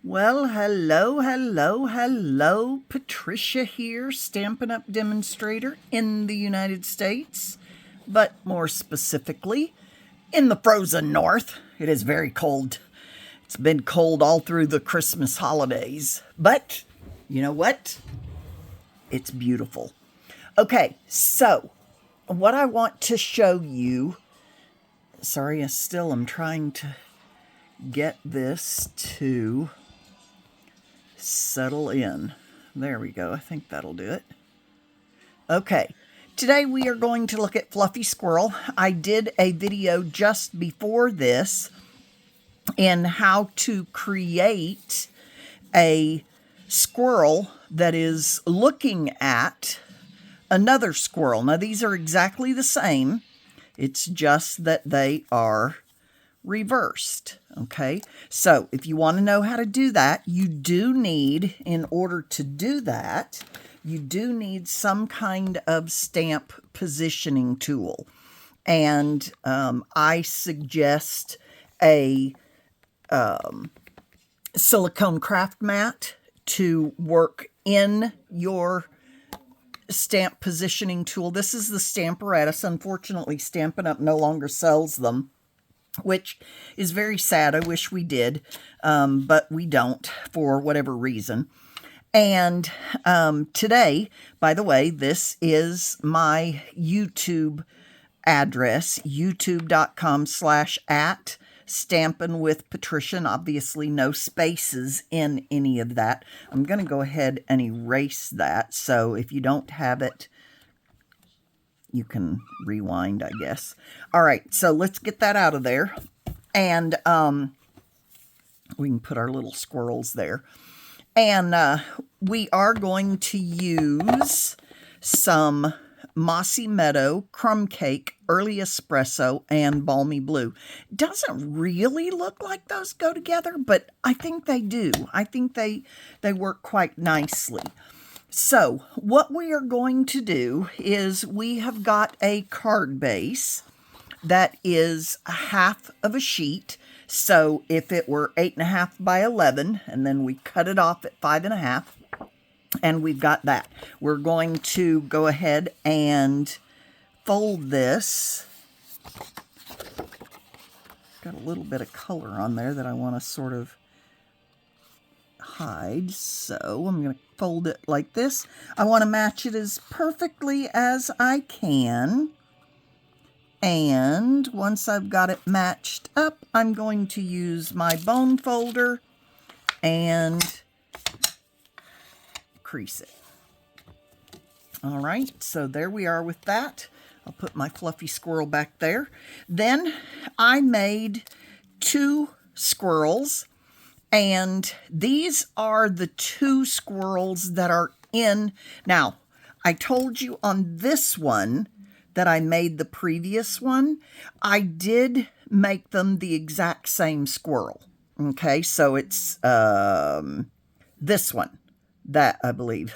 Well, hello. Patricia here, Stampin' Up! Demonstrator in the United States, but more specifically, in the frozen north. It is very cold. It's been cold all through the Christmas holidays, but you know what? It's beautiful. Okay, so what I want to show you, sorry, I'm trying to get this to settle in. There we go. I think that'll do it. Okay. Today we are going to look at Fluffy Squirrel. I did a video just before this in how to create a squirrel that is looking at another squirrel. Now these are exactly the same. It's just that they are reversed. Okay, so if you want to know how to do that, you do need, in order to do that, you do need some kind of stamp positioning tool. And I suggest a silicone craft mat to work in your stamp positioning tool. This is the Stamparatus. Unfortunately, Stampin' Up! No longer sells them, which is very sad. I wish we did, but we don't for whatever reason. And today, by the way, this is my YouTube address, youtube.com/@stampinwithpatricia. Obviously, no spaces in any of that. I'm going to go ahead and erase that. So if you don't have it, you can rewind, I guess. All right, so let's get that out of there. And we can put our little squirrels there. And we are going to use some Mossy Meadow, Crumb Cake, Early Espresso, and Balmy Blue. Doesn't really look like those go together, but I think they do. I think they work quite nicely. So what we are going to do is we have got a card base that is a half of a sheet. So if it were 8.5 by 11, and then we cut it off at 5.5, and we've got that. We're going to go ahead and fold this. Got a little bit of color on there that I want to sort of hide, so I'm going to fold it like this. I want to match it as perfectly as I can, and once I've got it matched up, I'm going to use my bone folder and crease it. All right, so there we are with that. I'll put my fluffy squirrel back there. Then I made 2 squirrels. And these are the 2 squirrels that are in. Now, I told you on this one that I made the previous one. I did make them the exact same squirrel. Okay, so it's this one that I believe.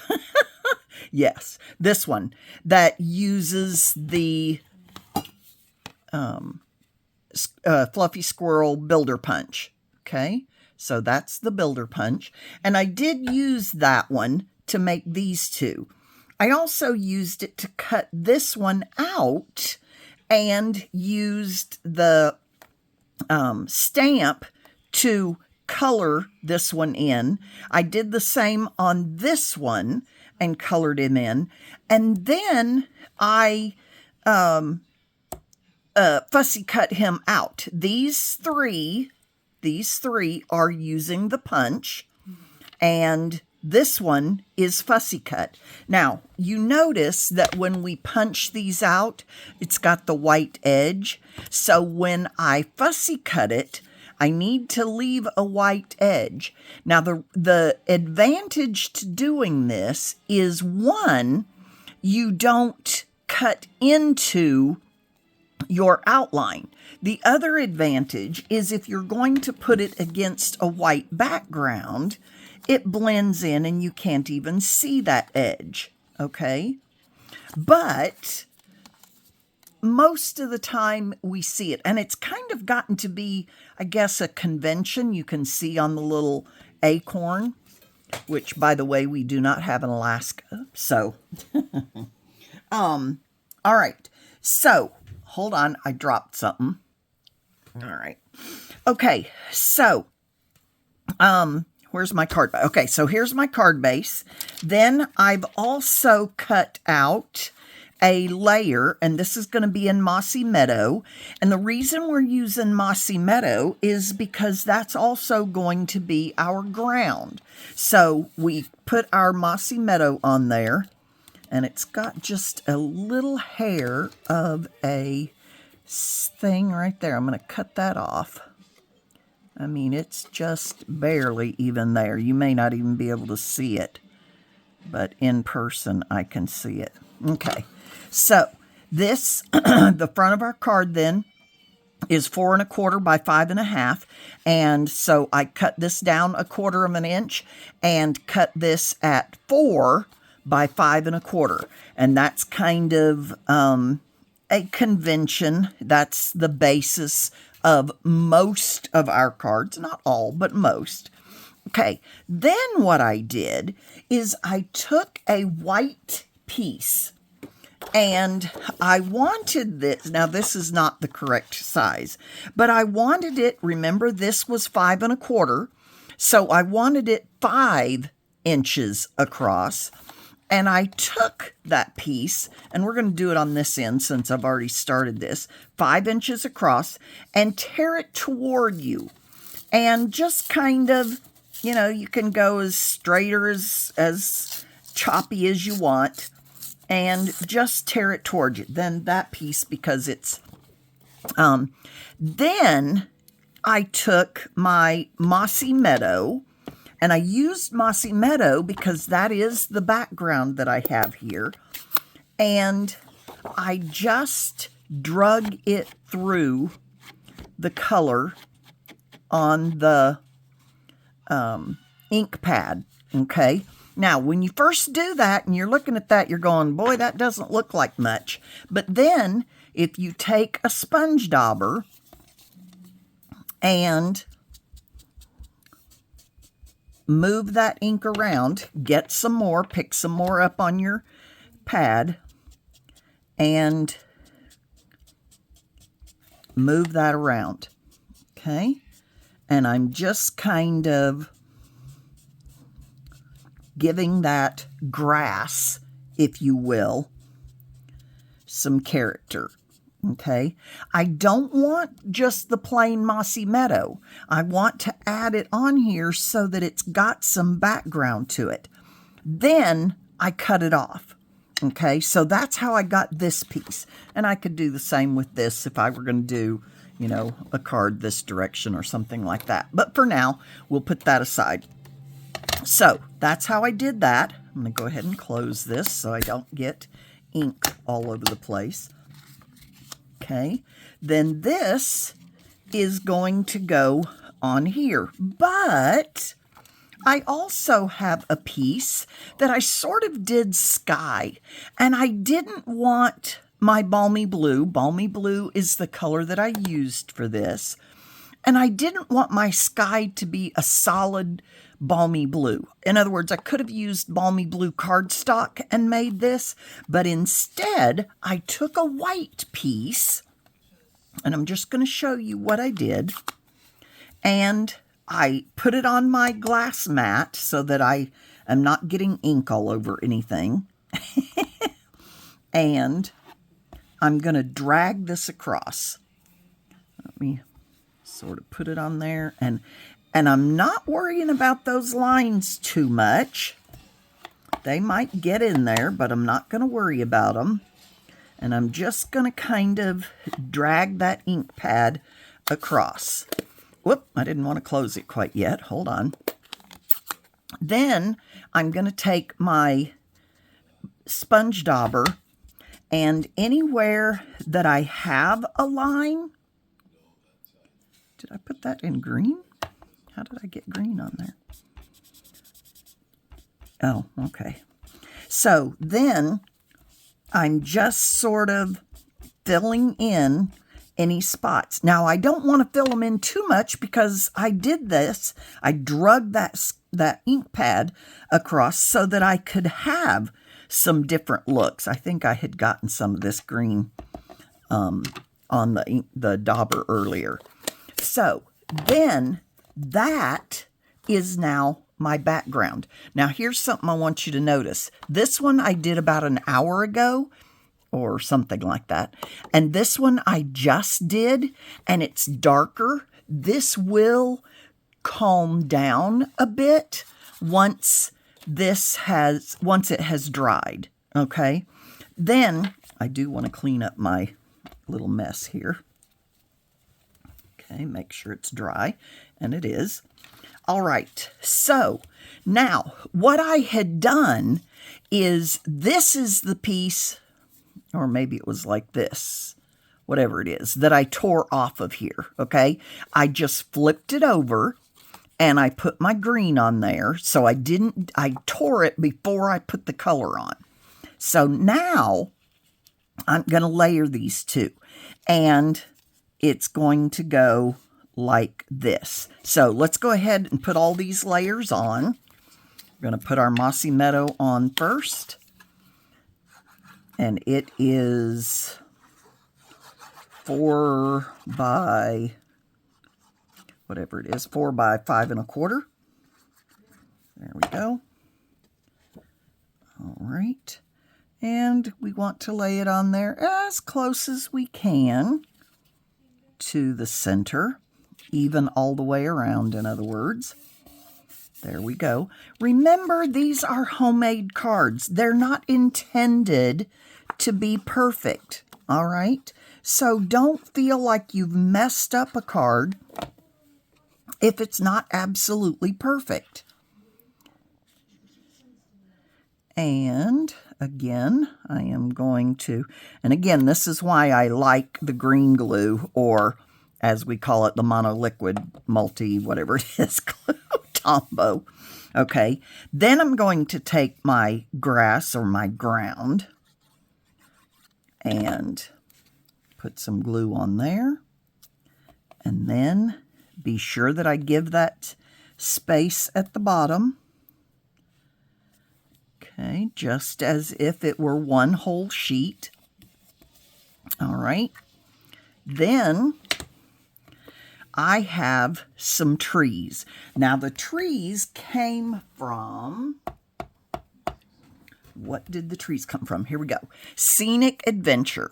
Yes, this one that uses the Fluffy Squirrel Builder Punch. Okay. So that's the Builder Punch. And I did use that one to make these 2. I also used it to cut this one out and used the stamp to color this one in. I did the same on this one and colored him in. And then I fussy cut him out. These three are using the punch, and this one is fussy cut. Now, you notice that when we punch these out, it's got the white edge. So when I fussy cut it, I need to leave a white edge. Now, the advantage to doing this is, one, you don't cut into your outline. The other advantage is if you're going to put it against a white background, it blends in and you can't even see that edge, okay? But most of the time we see it, and it's kind of gotten to be, I guess, a convention. You can see on the little acorn, which, by the way, we do not have in Alaska. So, all right. So, hold on. I dropped something. All right. Okay. So, where's my card? Okay. So here's my card base. Then I've also cut out a layer, and this is going to be in Mossy Meadow. And the reason we're using Mossy Meadow is because that's also going to be our ground. So we put our Mossy Meadow on there, and it's got just a little hair of a thing right there. I'm going to cut that off. I mean, it's just barely even there. You may not even be able to see it, but in person I can see it. Okay. So this, the front of our card then is 4 1/4 by 5 1/2. And so I cut this down 1/4 of an inch and cut this at 4 by 5 1/4. And that's kind of a convention. That's the basis of most of our cards. Not all, but most. Okay. Then what I did is I took a white piece, and I wanted this. Now, this is not the correct size, but I wanted it. Remember, this was 5 1/4. So I wanted it 5 inches across. And I took that piece, and we're going to do it on this end since I've already started this, 5 inches across, and tear it toward you. And just kind of, you know, you can go as straight or as choppy as you want, and just tear it towards you. Then that piece, because it's, then I took my Mossy Meadow, and I used Mossy Meadow because that is the background that I have here. And I just drug it through the color on the ink pad, okay? Now, when you first do that and you're looking at that, you're going, boy, that doesn't look like much. But then if you take a sponge dauber and move that ink around, get some more, pick some more up on your pad, and move that around, okay? And I'm just kind of giving that grass, if you will, some character, okay? I don't want just the plain Mossy Meadow. I want to add it on here so that it's got some background to it. Then I cut it off, okay? So that's how I got this piece. And I could do the same with this if I were going to do, you know, a card this direction or something like that. But for now, we'll put that aside. So that's how I did that. I'm going to go ahead and close this so I don't get ink all over the place. Okay, then this is going to go on here. But I also have a piece that I sort of did sky, and I didn't want my Balmy Blue. Balmy Blue is the color that I used for this. And I didn't want my sky to be a solid Balmy Blue. In other words, I could have used Balmy Blue cardstock and made this, but instead I took a white piece, and I'm just going to show you what I did, and I put it on my glass mat so that I am not getting ink all over anything. And I'm going to drag this across. Let me sort of put it on there, and I'm not worrying about those lines too much. They might get in there, but I'm not going to worry about them. And I'm just going to kind of drag that ink pad across. Whoop, I didn't want to close it quite yet. Hold on. Then I'm going to take my sponge dauber, and anywhere that I have a line, did I put that in green? How did I get green on there? Oh, okay. So then I'm just sort of filling in any spots. Now, I don't want to fill them in too much because I did this. I drug that ink pad across so that I could have some different looks. I think I had gotten some of this green on the dauber earlier. So then that is now my background. Now, here's something I want you to notice. This one I did about an hour ago, or something like that. And this one I just did, and it's darker. This will calm down a bit once it has dried, okay? Then I do want to clean up my little mess here. Okay, make sure it's dry, and it is. All right, so now what I had done is this is the piece, or maybe it was like this, whatever it is, that I tore off of here, okay? I just flipped it over, and I put my green on there, so I tore it before I put the color on. So now, I'm going to layer these two, and it's going to go like this. So let's go ahead and put all these layers on. We're going to put our Mossy Meadow on first. And it is 4 by, whatever it is, 4 by 5 1/4. There we go. All right. And we want to lay it on there as close as we can to the center, even all the way around, in other words. There we go. Remember, these are homemade cards. They're not intended to be perfect, all right? So don't feel like you've messed up a card if it's not absolutely perfect. And again, I am going to, and again, this is why I like the green glue, or as we call it, the monoliquid multi, whatever it is, glue, Tombow. Okay, then I'm going to take my grass or my ground and put some glue on there. And then be sure that I give that space at the bottom. Okay, just as if it were one whole sheet. All right. Then I have some trees. Now the trees came from, what did the trees come from? Here we go. Scenic Adventure.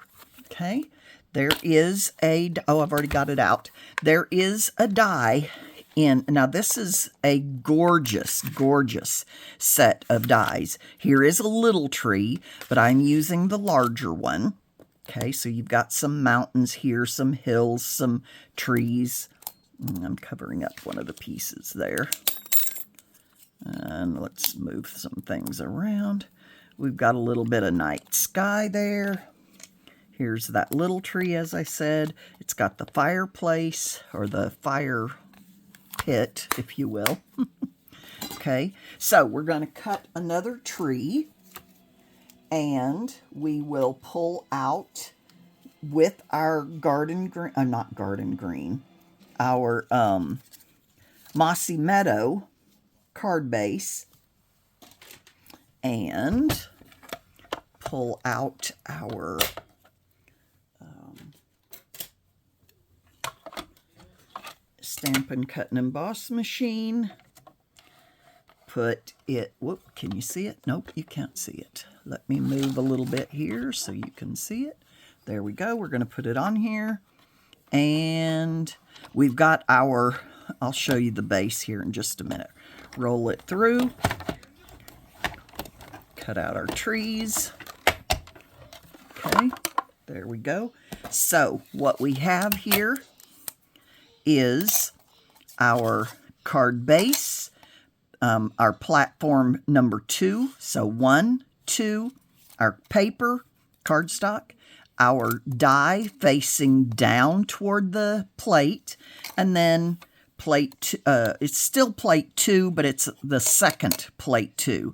Okay. There is a, oh, I've already got it out. There is a die in, now this is a gorgeous, gorgeous set of dies. Here is a little tree, but I'm using the larger one. Okay, so you've got some mountains here, some hills, some trees. I'm covering up one of the pieces there. And let's move some things around. We've got a little bit of night sky there. Here's that little tree, as I said. It's got the fireplace, or the fire pit, if you will. Okay, so we're going to cut another tree, and we will pull out with our garden green, not garden green, our Mossy Meadow card base, and pull out our Stampin' Cut and Emboss machine. Put it, whoop, can you see it? Nope, you can't see it. Let me move a little bit here so you can see it. There we go. We're going to put it on here. And we've got our, I'll show you the base here in just a minute. Roll it through. Cut out our trees. Okay, there we go. So what we have here is our card base, our platform number 2. So 1, 2, our paper, cardstock, our die facing down toward the plate, and then plate, it's still plate 2, but it's the second plate 2.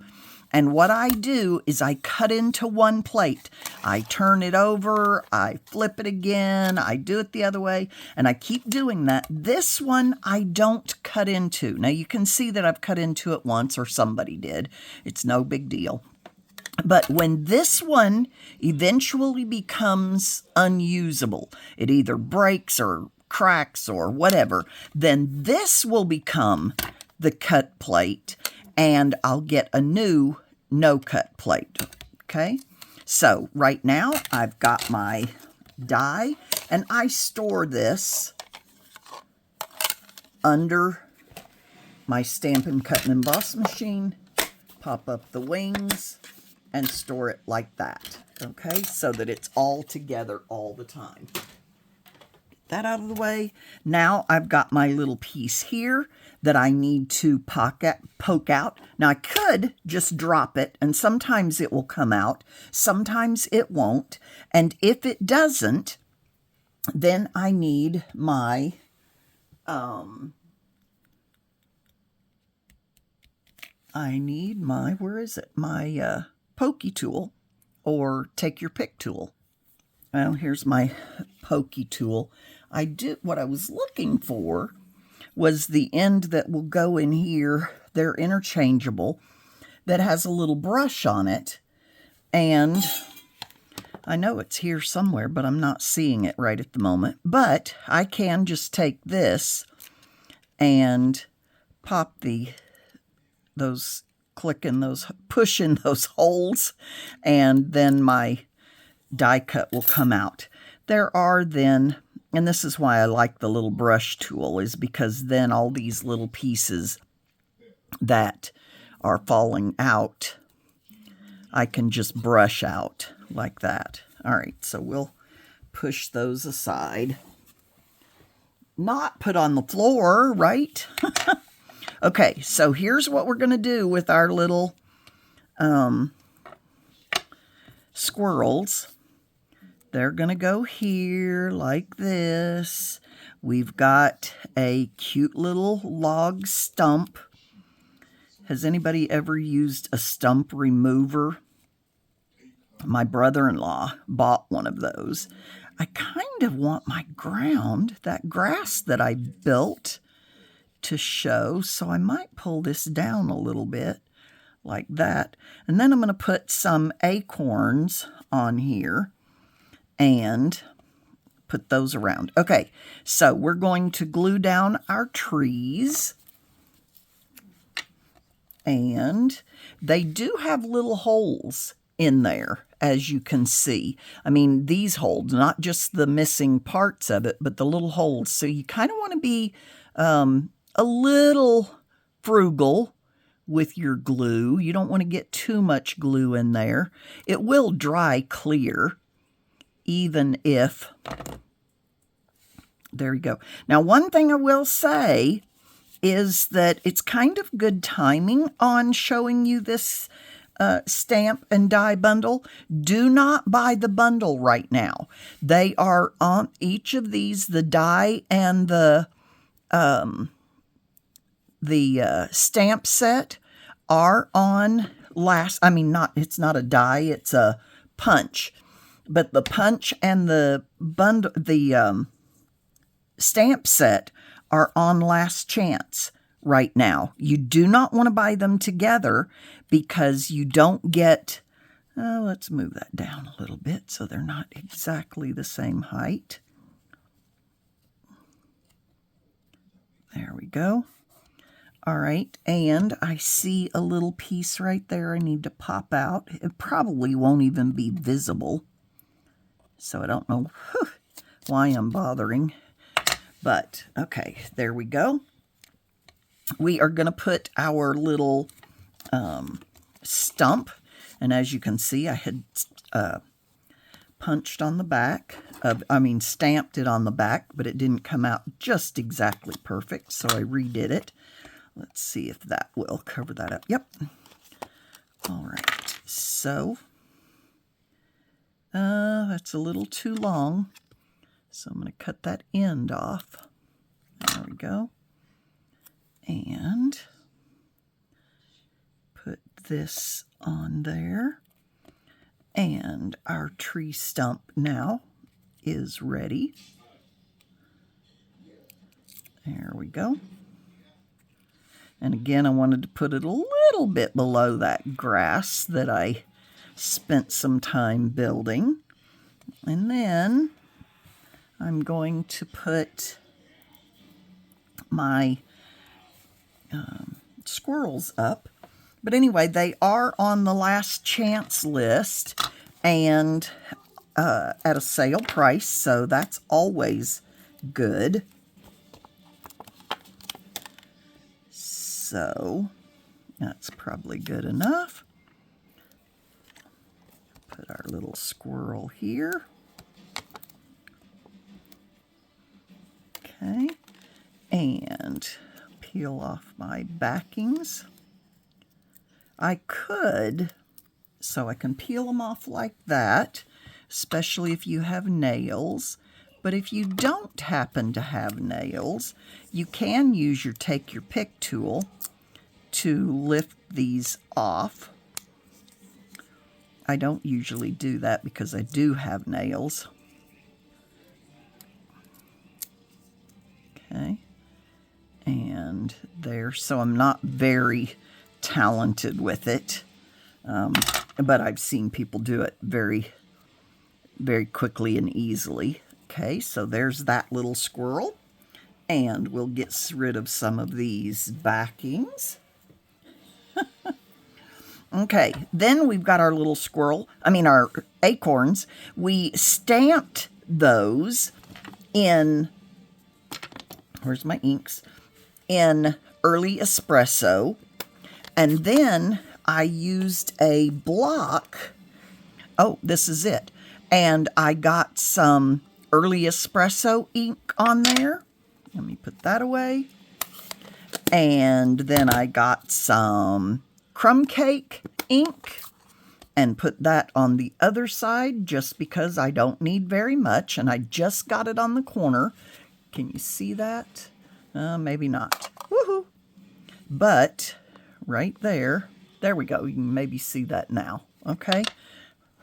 And what I do is I cut into one plate. I turn it over, I flip it again, I do it the other way, and I keep doing that. This one I don't cut into. Now you can see that I've cut into it once, or somebody did. It's no big deal. But when this one eventually becomes unusable, it either breaks or cracks or whatever, then this will become the cut plate, and I'll get a new no-cut plate. Okay, so right now I've got my die, and I store this under my Stampin' Cut and Emboss machine, pop up the wings, and store it like that, okay, so that it's all together all the time. Get that out of the way. Now I've got my little piece here that I need to poke out. Now I could just drop it, and sometimes it will come out, sometimes it won't, and if it doesn't, then I need my where is it? My pokey tool, or take your pick tool. Well, here's my pokey tool. What I was looking for was the end that will go in here. They're interchangeable, that has a little brush on it, and I know it's here somewhere, but I'm not seeing it right at the moment. But I can just take this and pop push in those holes, and then my die cut will come out. There are then, and this is why I like the little brush tool, is because then all these little pieces that are falling out, I can just brush out like that. All right, so we'll push those aside. Not put on the floor, right? Okay, so here's what we're going to do with our little squirrels. They're going to go here like this. We've got a cute little log stump. Has anybody ever used a stump remover? My brother-in-law bought one of those. I kind of want my ground, that grass that I built, to show, so I might pull this down a little bit like that, and then I'm going to put some acorns on here and put those around. Okay, so we're going to glue down our trees, and they do have little holes in there, as you can see. I mean, these holes, not just the missing parts of it, but the little holes. So you kind of want to be a little frugal with your glue. You don't want to get too much glue in there. It will dry clear, even if... There you go. Now, one thing I will say is that it's kind of good timing on showing you this stamp and die bundle. Do not buy the bundle right now. They are on each of these, the die and the stamp set are on last. I mean, it's not a die, it's a punch. But the punch and the bundle, the stamp set are on last chance right now. You do not want to buy them together because you don't get, let's move that down a little bit so they're not exactly the same height. There we go. All right, and I see a little piece right there I need to pop out. It probably won't even be visible, so I don't know why I'm bothering. But, okay, there we go. We are going to put our little stump, and as you can see, I had punched on the back, stamped it on the back, but it didn't come out just exactly perfect, so I redid it. Let's see if that will cover that up. Yep. All right, so that's a little too long. So I'm going to cut that end off. There we go. And put this on there. And our tree stump now is ready. There we go. And again, I wanted to put it a little bit below that grass that I spent some time building. And then I'm going to put my squirrels up. But anyway, they are on the last chance list and at a sale price, so that's always good. So that's probably good enough. Put our little squirrel here. Okay, and peel off my backings. I could, so I can peel them off like that, especially if you have nails. But if you don't happen to have nails, you can use your take your pick tool to lift these off. I don't usually do that because I do have nails. Okay, and there, so I'm not very talented with it, but I've seen people do it very, very quickly and easily. Okay, so there's that little squirrel, and we'll get rid of some of these backings. Okay, then we've got our little squirrel, our acorns. We stamped those in, where's my inks, in early espresso, and then I used a block, oh, this is it, and I got some early espresso ink on there. Let me put that away. And then I got some Crumb Cake ink and put that on the other side just because I don't need very much, and I just got it on the corner. Can you see that? Maybe not. Woohoo! But right there, there we go. You can maybe see that now. Okay?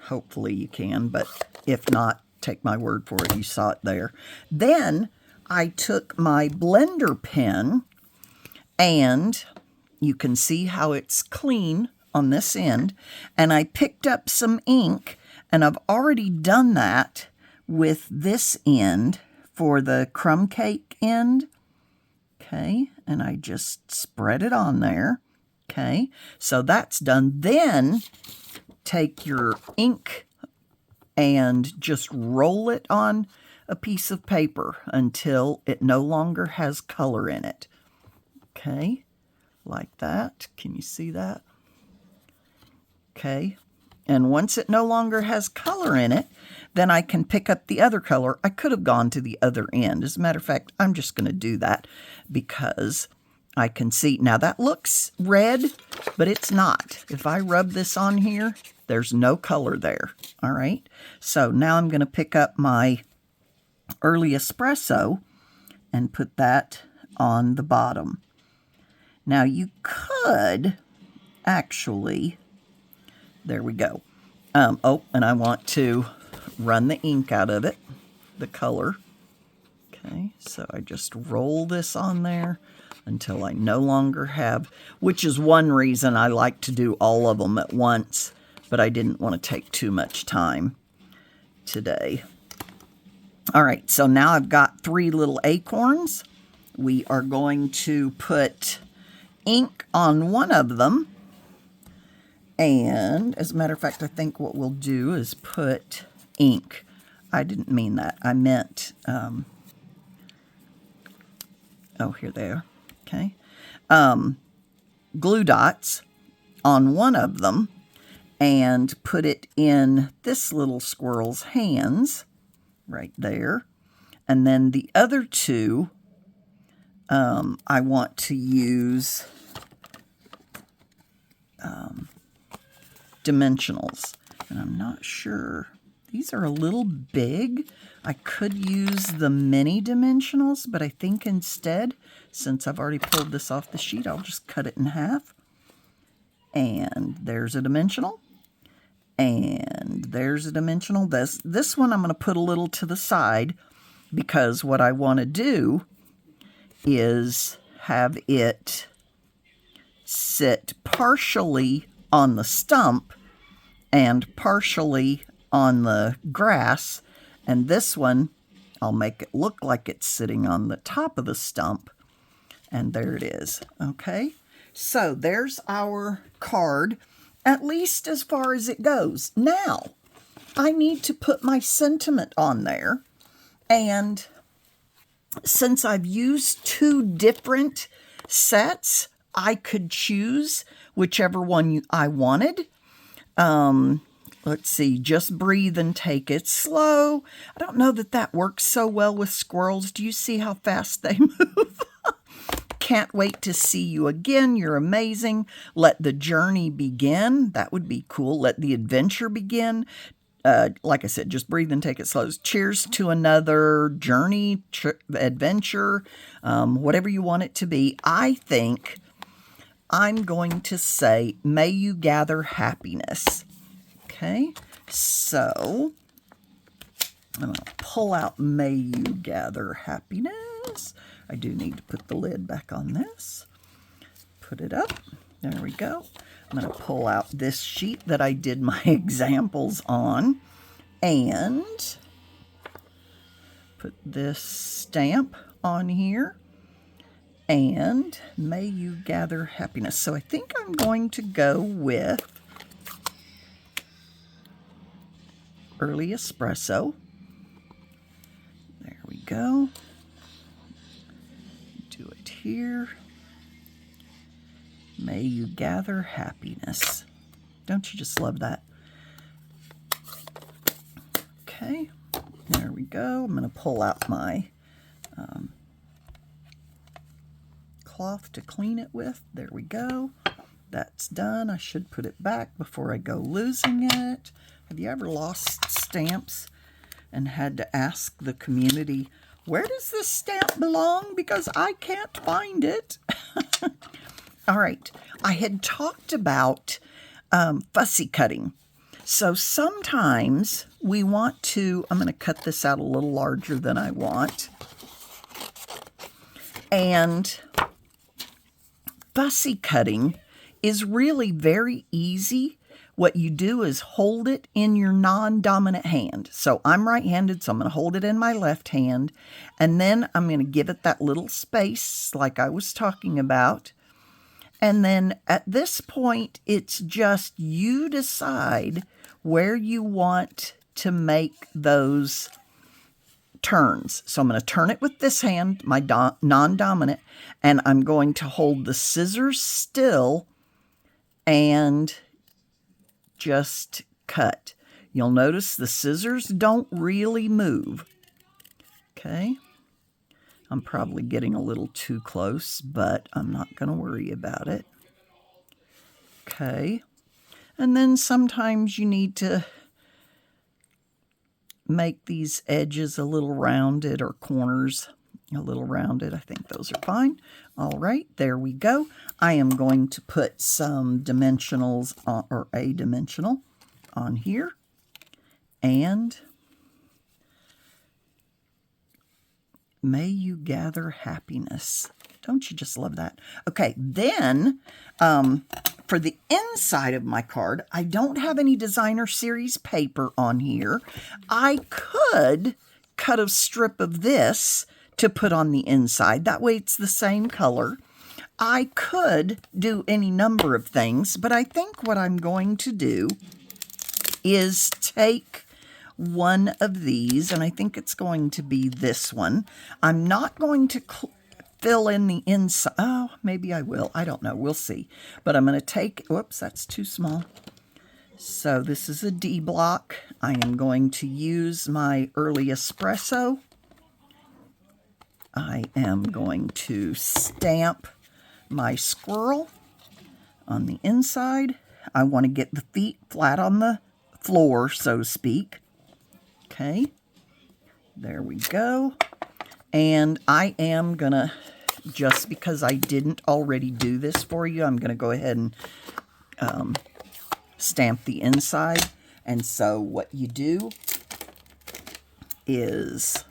Hopefully you can, but if not, take my word for it, you saw it there. Then I took my blender pen, and you can see how it's clean on this end, and I picked up some ink, and I've already done that with this end for the crumb cake end. Okay, and I just spread it on there. Okay, so that's done. Then take your ink and just roll it on a piece of paper until it no longer has color in it. Okay, like that. Can you see that? Okay, and once it no longer has color in it, then I can pick up the other color. I could have gone to the other end. As a matter of fact, I'm just going to do that because I can see. Now that looks red, but it's not. If I rub this on here, there's no color there. All right. So now I'm going to pick up my early espresso and put that on the bottom. Now you could actually, there we go. Oh, and I want to run the ink out of it, the color. Okay, so I just roll this on there until I no longer have, which is one reason I like to do all of them at once, but I didn't want to take too much time today. All right, so now I've got 3 little acorns. We are going to put ink on one of them. And as a matter of fact, I think what we'll do is put ink. I didn't mean that. I meant, oh, here they are. Okay. Glue dots on one of them and put it in this little squirrel's hands right there. And then the other 2, I want to use dimensionals, and I'm not sure. These are a little big. I could use the mini dimensionals, but I think instead, since I've already pulled this off the sheet, I'll just cut it in half. And there's a dimensional. And there's a dimensional. This one I'm going to put a little to the side because what I want to do is have it sit partially on the stump and partially on the grass. And this one, I'll make it look like it's sitting on the top of the stump. And there it is. Okay, so there's our card, at least as far as it goes. Now, I need to put my sentiment on there. And since I've used 2 different sets, I could choose whichever one I wanted. Let's see, just breathe and take it slow. I don't know that that works so well with squirrels. Do you see how fast they move? Can't wait to see you again. You're amazing. Let the journey begin. That would be cool. Let the adventure begin. Like I said, just breathe and take it slow. Cheers to another journey, adventure, whatever you want it to be. I think I'm going to say, may you gather happiness. Okay, so I'm going to pull out may you gather happiness. I do need to put the lid back on this. Put it up. There we go. I'm going to pull out this sheet that I did my examples on and put this stamp on here. And may you gather happiness. So I think I'm going to go with Early Espresso. There we go. Do it here. May you gather happiness. Don't you just love that? Okay, there we go. I'm going to pull out my cloth to clean it with. There we go. That's done. I should put it back before I go losing it. Have you ever lost stamps and had to ask the community, where does this stamp belong? Because I can't find it. All right, I had talked about fussy cutting. So sometimes we want to, I'm going to cut this out a little larger than I want. And fussy cutting is really very easy. What you do is hold it in your non-dominant hand. So I'm right-handed, so I'm going to hold it in my left hand. And then I'm going to give it that little space like I was talking about. And then at this point, it's just you decide where you want to make those turns. So I'm going to turn it with this hand, my non-dominant, and I'm going to hold the scissors still and just cut. You'll notice the scissors don't really move. Okay. I'm probably getting a little too close, but I'm not going to worry about it. Okay. And then sometimes you need to make these edges a little rounded or corners a little rounded. I think those are fine. All right, there we go. I am going to put some dimensionals on, or a dimensional on here. And may you gather happiness. Don't you just love that? Okay, then for the inside of my card, I don't have any designer series paper on here. I could cut a strip of this to put on the inside. That way it's the same color. I could do any number of things, but I think what I'm going to do is take one of these, and I think it's going to be this one. I'm not going to fill in the inside. Oh, maybe I will. I don't know. We'll see. But I'm going to take, whoops, that's too small. So this is a D block. I am going to use my Early Espresso. I am going to stamp my squirrel on the inside. I want to get the feet flat on the floor, so to speak. Okay, there we go. And I am going to, just because I didn't already do this for you, I'm going to go ahead and stamp the inside. And so what you do is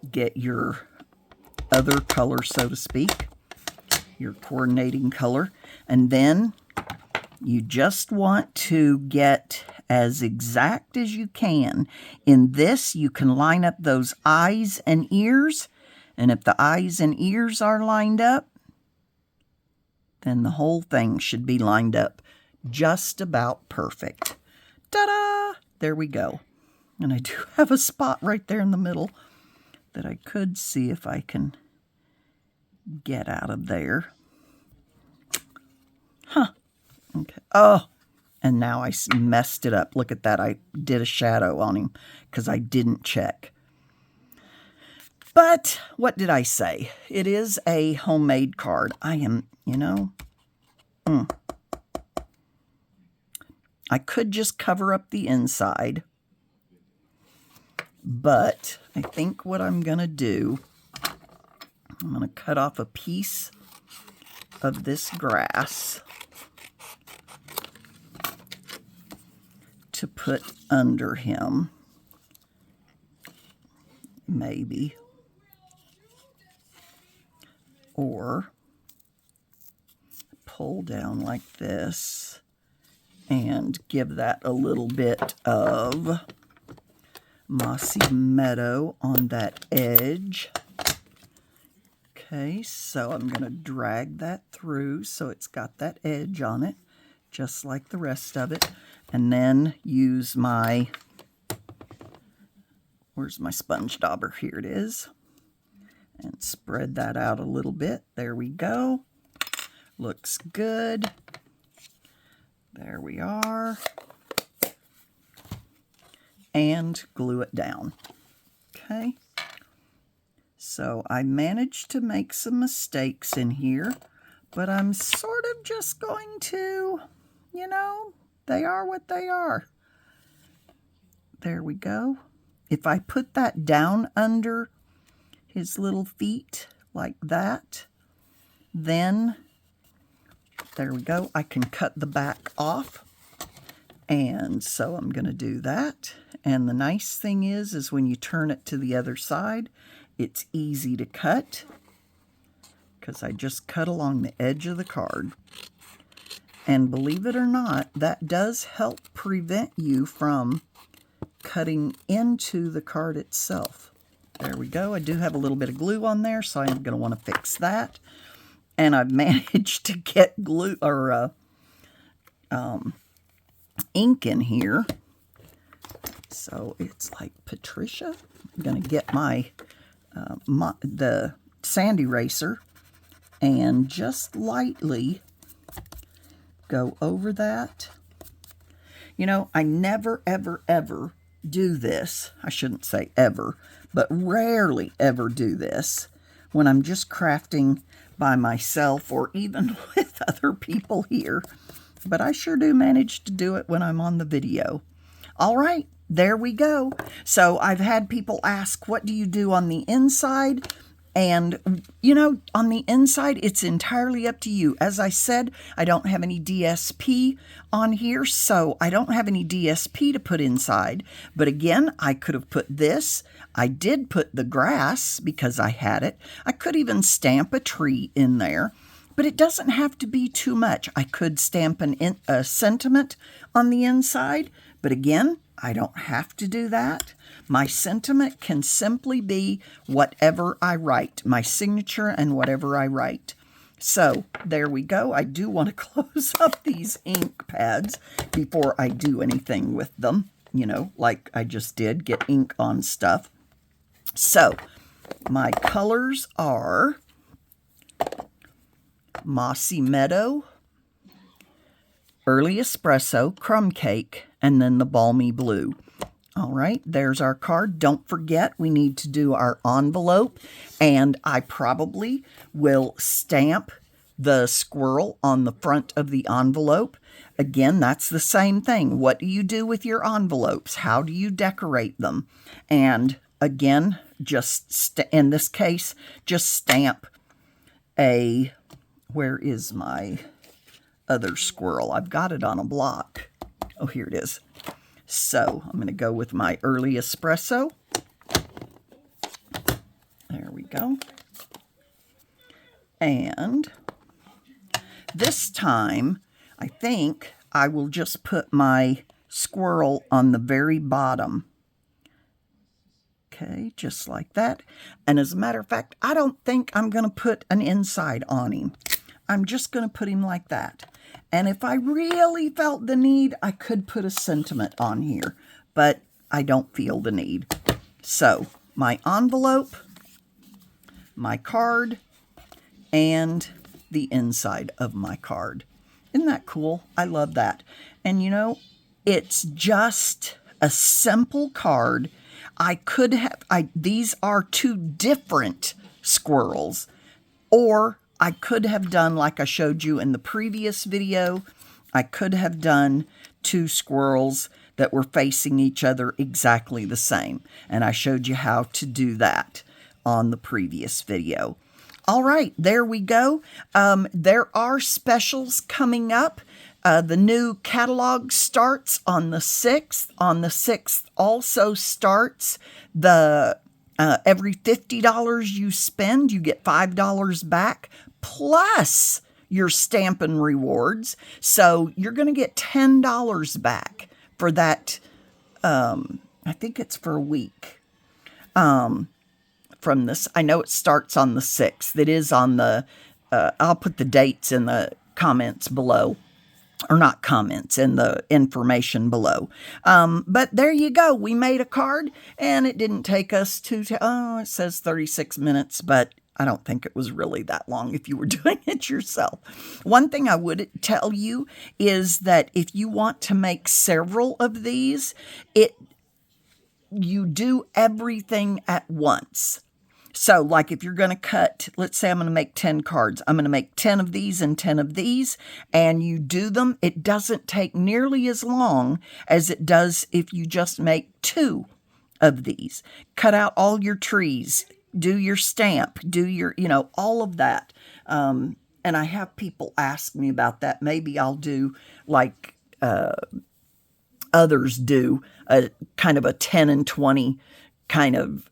get your other color, so to speak, your coordinating color, and then you just want to get as exact as you can. In this, you can line up those eyes and ears, and if the eyes and ears are lined up, then the whole thing should be lined up just about perfect. Ta-da! There we go. And I do have a spot right there in the middle that I could see if I can get out of there. Huh. Okay. Oh, and now I messed it up. Look at that. I did a shadow on him because I didn't check. But what did I say? It is a homemade card. I am, you know, I could just cover up the inside, but I think what I'm going to do, I'm going to cut off a piece of this grass to put under him, maybe, or pull down like this and give that a little bit of Mossy Meadow on that edge. Okay, so I'm going to drag that through so it's got that edge on it, just like the rest of it. And then use my, where's my sponge dauber? Here it is. And spread that out a little bit. There we go. Looks good. There we are. And glue it down. Okay. So I managed to make some mistakes in here, but I'm sort of just going to, you know, they are what they are. There we go. If I put that down under his little feet like that, then there we go. I can cut the back off. And so I'm going to do that. And the nice thing is when you turn it to the other side, it's easy to cut because I just cut along the edge of the card. And believe it or not, that does help prevent you from cutting into the card itself. There we go. I do have a little bit of glue on there, so I'm going to want to fix that. And I've managed to get glue or ink in here. So it's like Patricia. I'm going to get my the sand eraser and just lightly go over that. You know, I never, ever, ever do this. I shouldn't say ever, but rarely ever do this when I'm just crafting by myself or even with other people here. But I sure do manage to do it when I'm on the video. All right, there we go. So I've had people ask, what do you do on the inside? And, you know, on the inside, it's entirely up to you. As I said, I don't have any DSP on here, so I don't have any DSP to put inside. But again, I could have put this. I did put the grass because I had it. I could even stamp a tree in there. But it doesn't have to be too much. I could stamp a sentiment on the inside. But again, I don't have to do that. My sentiment can simply be whatever I write, my signature and whatever I write. So there we go. I do want to close up these ink pads before I do anything with them, you know, like I just did, get ink on stuff. So my colors are Mossy Meadow, Early Espresso, Crumb Cake, and then the Balmy Blue. All right, there's our card. Don't forget, we need to do our envelope, and I probably will stamp the squirrel on the front of the envelope. Again, that's the same thing. What do you do with your envelopes? How do you decorate them? And again, just in this case, just stamp a, where is my other squirrel? I've got it on a block. Oh, here it is. So I'm going to go with my early espresso. There we go. And this time, I think I will just put my squirrel on the very bottom. Okay, just like that. And as a matter of fact, I don't think I'm going to put an inside on him. I'm just going to put him like that. And if I really felt the need, I could put a sentiment on here, but I don't feel the need. So my envelope, my card, and the inside of my card. Isn't that cool? I love that. And you know, it's just a simple card. I could have, these are two different squirrels, or I could have done, like I showed you in the previous video, I could have done two squirrels that were facing each other exactly the same. And I showed you how to do that on the previous video. All right, there we go. There are specials coming up. The new catalog starts on the 6th. On the 6th also starts the every $50 you spend, you get $5 back, plus your Stampin' rewards. So you're going to get $10 back for that. I think it's for a week. From this, I know it starts on the 6th. It is on the, I'll put the dates in the comments below. Or not comments, in the information below. But there you go. We made a card, and it didn't take us it says 36 minutes, but I don't think it was really that long if you were doing it yourself. One thing I would tell you is that if you want to make several of these, you do everything at once. So, like if you're going to cut, let's say I'm going to make 10 cards. I'm going to make 10 of these and 10 of these, and you do them. It doesn't take nearly as long as it does if you just make 2 of these. Cut out all your trees, do your stamp, do your, all of that. And I have people ask me about that. Maybe I'll do like others do, a kind of a 10 and 20 kind of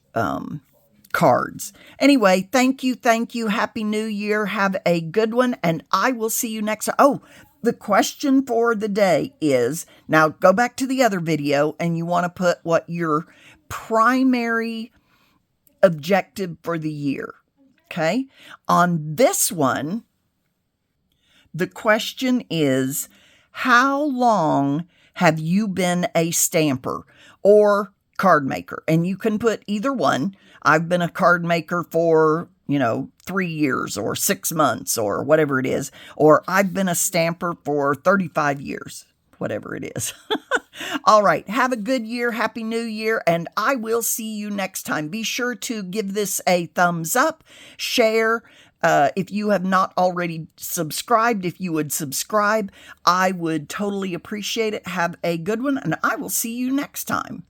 cards. Anyway, thank you. Happy New Year. Have a good one, and I will see you next time. Oh, the question for the day is, now go back to the other video, and you want to put what your primary objective for the year. Okay? On this one, the question is, how long have you been a stamper or card maker? And you can put either one. I've been a card maker for, 3 years or 6 months or whatever it is. Or I've been a stamper for 35 years, whatever it is. All right. Have a good year. Happy New Year. And I will see you next time. Be sure to give this a thumbs up, share. If you have not already subscribed, if you would subscribe, I would totally appreciate it. Have a good one, and I will see you next time.